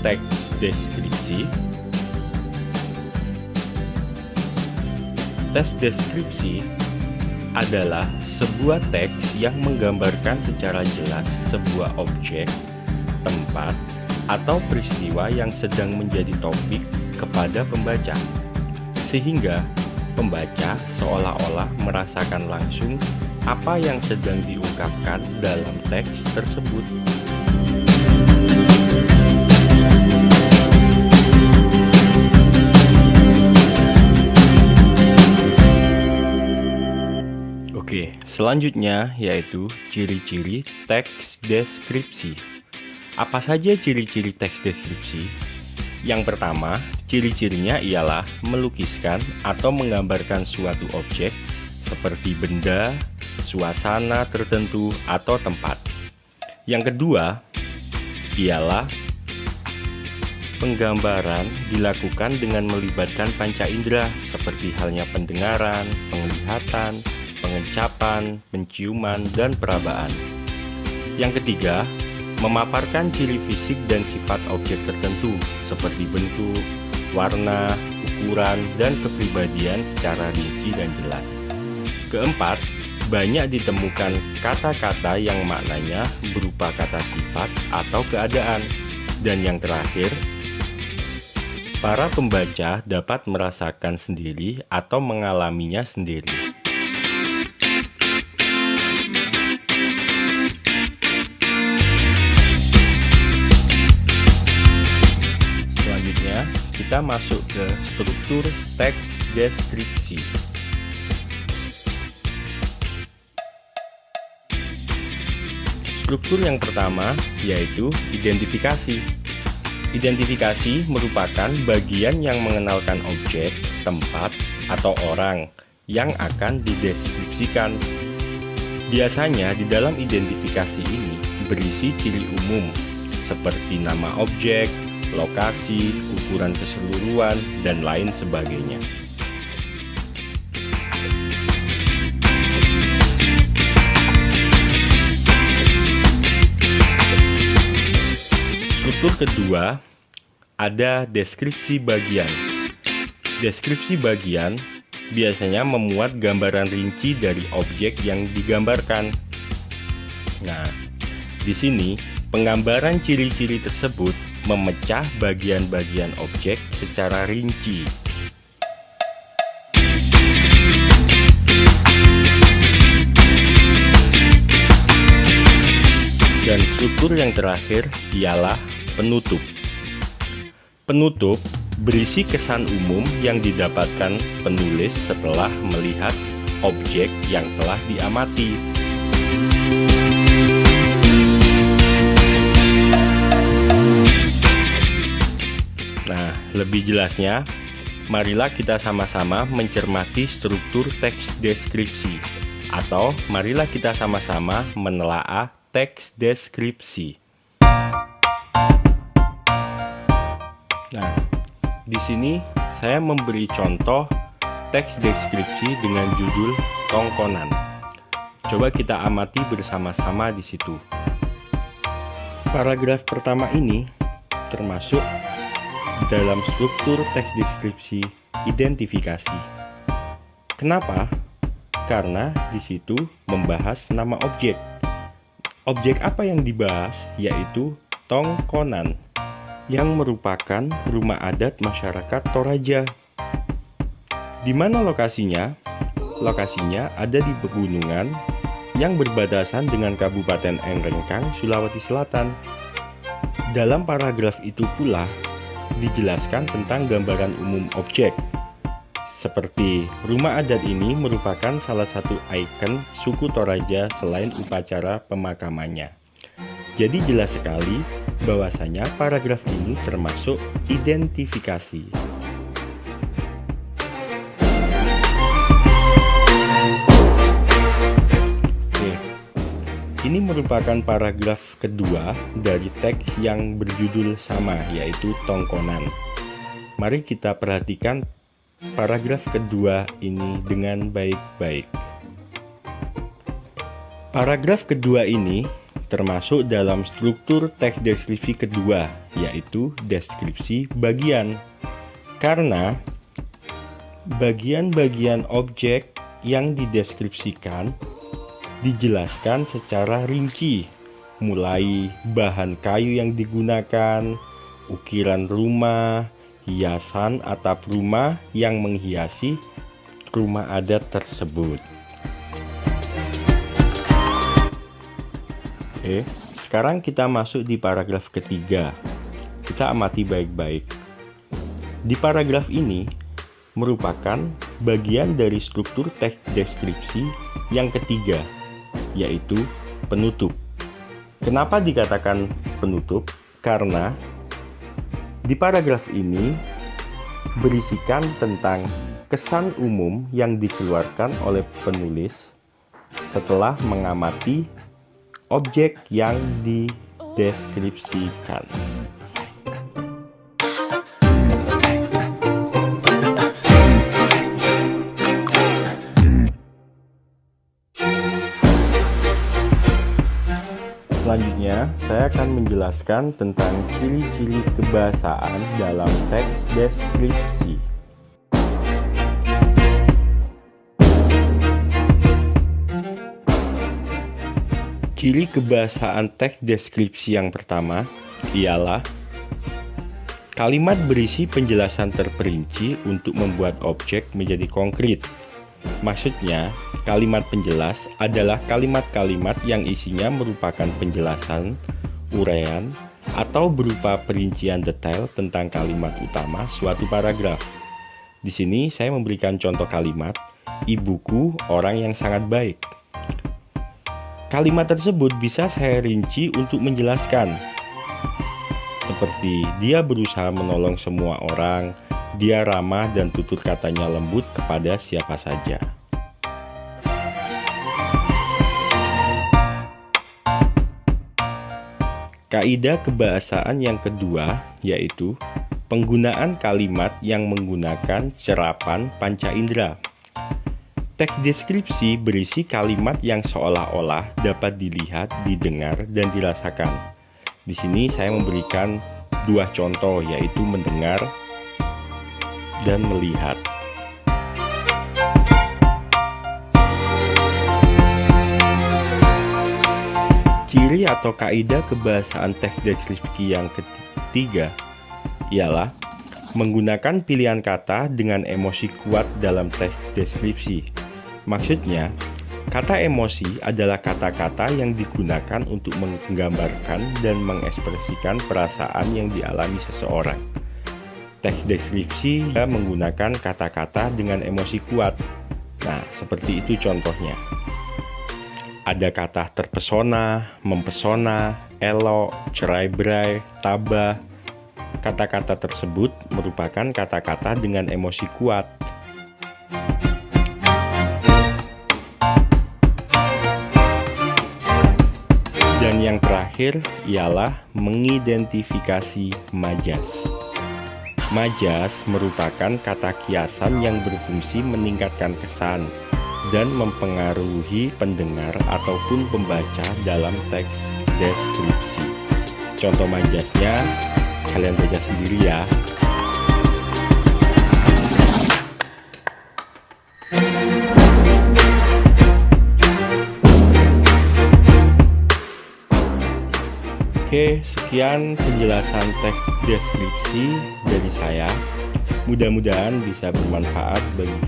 teks deskripsi. Teks deskripsi adalah sebuah teks yang menggambarkan secara jelas sebuah objek, tempat, atau peristiwa yang sedang menjadi topik kepada pembaca, sehingga pembaca seolah-olah merasakan langsung apa yang sedang diungkapkan dalam teks tersebut. Oke, selanjutnya yaitu ciri-ciri teks deskripsi. Apa saja ciri-ciri teks deskripsi? Yang pertama, ciri-cirinya ialah melukiskan atau menggambarkan suatu objek seperti benda, suasana tertentu, atau tempat. Yang kedua, ialah penggambaran dilakukan dengan melibatkan panca indera seperti halnya pendengaran, penglihatan, pengecapan, penciuman, dan perabaan. Yang ketiga, memaparkan ciri fisik dan sifat objek tertentu seperti bentuk, warna, ukuran, dan kepribadian secara rinci dan jelas. Keempat, banyak ditemukan kata-kata yang maknanya berupa kata sifat atau keadaan. Dan yang terakhir, para pembaca dapat merasakan sendiri atau mengalaminya sendiri. Selanjutnya, kita masuk ke struktur teks deskripsi. Struktur yang pertama yaitu identifikasi. Identifikasi merupakan bagian yang mengenalkan objek, tempat, atau orang yang akan dideskripsikan. Biasanya di dalam identifikasi ini berisi ciri umum seperti nama objek, lokasi, ukuran keseluruhan, dan lain sebagainya. Struktur kedua, ada deskripsi bagian. Deskripsi bagian biasanya memuat gambaran rinci dari objek yang digambarkan. Nah, di sini penggambaran ciri-ciri tersebut memecah bagian-bagian objek secara rinci. Dan struktur yang terakhir ialah penutup. Penutup berisi kesan umum yang didapatkan penulis setelah melihat objek yang telah diamati. Nah, lebih jelasnya, marilah kita sama-sama mencermati struktur teks deskripsi, atau marilah kita sama-sama menelaah teks deskripsi. Nah, di sini saya memberi contoh teks deskripsi dengan judul tongkonan. Coba kita amati bersama-sama di situ. Paragraf pertama ini termasuk dalam struktur teks deskripsi identifikasi. Kenapa? Karena di situ membahas nama objek. Objek apa yang dibahas? Yaitu tongkonan, yang merupakan rumah adat masyarakat Toraja. Di mana lokasinya? Lokasinya ada di pegunungan yang berbatasan dengan Kabupaten Enrengkang, Sulawesi Selatan. Dalam paragraf itu pula dijelaskan tentang gambaran umum objek. Seperti rumah adat ini merupakan salah satu ikon suku Toraja selain upacara pemakamannya. Jadi jelas sekali bahwasanya paragraf ini termasuk identifikasi. Oke, ini merupakan paragraf kedua dari teks yang berjudul sama, yaitu tongkonan. Mari kita perhatikan paragraf kedua ini dengan baik-baik. Paragraf kedua ini termasuk dalam struktur teks deskripsi kedua, yaitu deskripsi bagian. Karena bagian-bagian objek yang dideskripsikan dijelaskan secara rinci, mulai bahan kayu yang digunakan, ukiran rumah, hiasan atap rumah yang menghiasi rumah adat tersebut. Oke, sekarang kita masuk di paragraf ketiga. Kita amati baik-baik. Di paragraf ini merupakan bagian dari struktur teks deskripsi yang ketiga, yaitu penutup. Kenapa dikatakan penutup? Karena di paragraf ini berisikan tentang kesan umum yang dikeluarkan oleh penulis setelah mengamati objek yang dideskripsikan. Selanjutnya, saya akan menjelaskan tentang ciri-ciri kebahasaan dalam teks deskripsi. Ciri kebahasaan teks deskripsi yang pertama ialah kalimat berisi penjelasan terperinci untuk membuat objek menjadi konkret. Maksudnya, kalimat penjelas adalah kalimat-kalimat yang isinya merupakan penjelasan, uraian, atau berupa perincian detail tentang kalimat utama suatu paragraf. Di sini saya memberikan contoh kalimat, ibuku orang yang sangat baik. Kalimat tersebut bisa saya rinci untuk menjelaskan, seperti dia berusaha menolong semua orang, dia ramah dan tutur katanya lembut kepada siapa saja. Kaidah kebahasaan yang kedua yaitu penggunaan kalimat yang menggunakan serapan panca indera. Teks deskripsi berisi kalimat yang seolah-olah dapat dilihat, didengar, dan dirasakan. Di sini saya memberikan dua contoh, yaitu mendengar dan melihat. Ciri atau kaidah kebahasaan teks deskripsi yang ketiga ialah menggunakan pilihan kata dengan emosi kuat dalam teks deskripsi. Maksudnya, kata emosi adalah kata-kata yang digunakan untuk menggambarkan dan mengekspresikan perasaan yang dialami seseorang. Teks deskripsi menggunakan kata-kata dengan emosi kuat. Nah, seperti itu contohnya. Ada kata terpesona, mempesona, elok, cerai-berai, tabah. Kata-kata tersebut merupakan kata-kata dengan emosi kuat. Dan yang terakhir ialah mengidentifikasi majas. Majas merupakan kata kiasan yang berfungsi meningkatkan kesan dan mempengaruhi pendengar ataupun pembaca dalam teks deskripsi. Contoh majasnya kalian baca sendiri ya. Oke, sekian penjelasan teks deskripsi dari saya. Mudah-mudahan bisa bermanfaat bagi kalian.